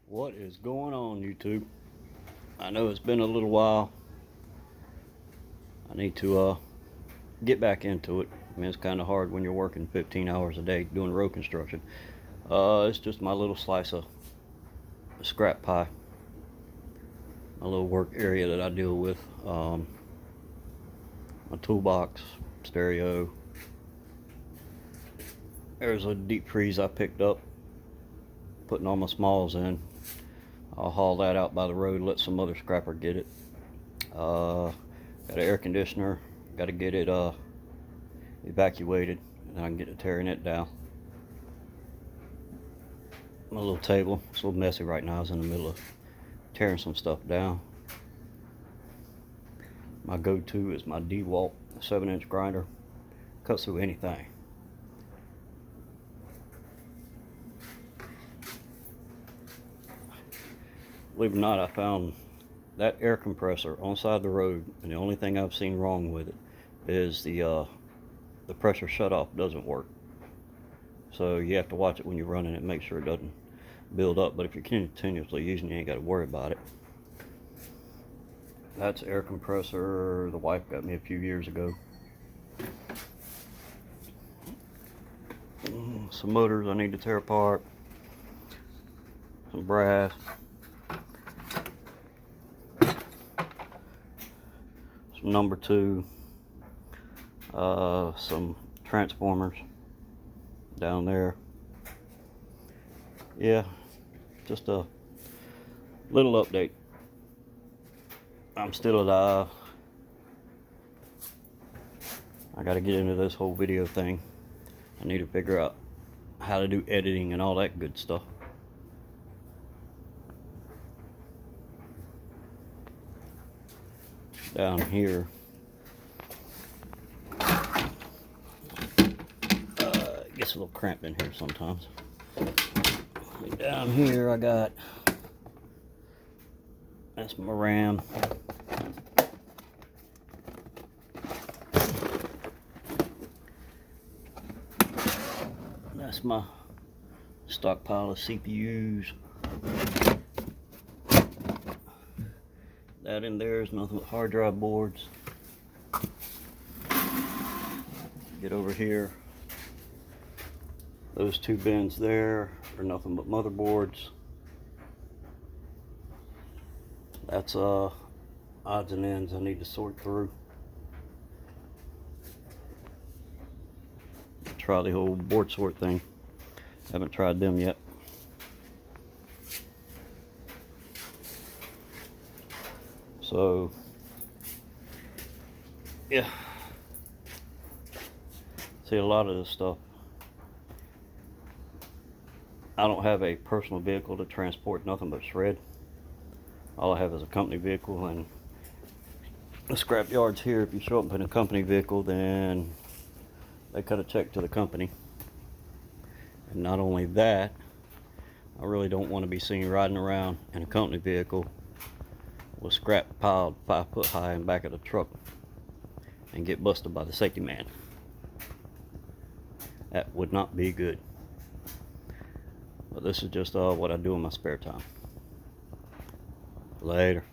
What is going on, YouTube? I know it's been a little while. I need to get back into it. I mean, it's kind of hard when you're working 15 hours a day doing road construction. It's just my little slice of scrap pie, my little work area that I deal with. My toolbox, stereo. There's a deep freeze I picked up, putting all my smalls in. I'll haul that out by the road, let some other scrapper get it. Got an air conditioner, got to get it evacuated, and then I can get to tearing it down. My little table, it's a little messy right now. I was in the middle of tearing some stuff down. My go-to is my DeWalt 7-inch grinder. Cuts through anything. Believe it or not, I found that air compressor on the side of the road, and the only thing I've seen wrong with it is the pressure shutoff doesn't work. So you have to watch it when you're running it, make sure it doesn't build up. But if you're continuously using it, you ain't got to worry about it. That's air compressor the wife got me a few years ago. Some motors I need to tear apart. Some brass. Some number 2. Some transformers down there. Yeah, just a little update. I'm still alive. I got to get into this whole video thing. I need to figure out how to do editing and all that good stuff. Down here, it gets a little cramped in here sometimes. Down here I got, that's my RAM. That's my stockpile of CPUs. That in there is nothing but hard drive boards. Get over here. Those 2 bins there are nothing but motherboards. That's odds and ends I need to sort through. Try the whole board sort thing. Haven't tried them yet. So yeah, see, a lot of this stuff, I don't have a personal vehicle to transport nothing but shred. All I have is a company vehicle, and the scrap yards here, if you show up in a company vehicle, then they cut a check to the company. And not only that, I really don't want to be seen riding around in a company vehicle with scrap piled 5 foot high in the back of the truck and get busted by the safety man. That would not be good. But this is just what I do in my spare time. Later.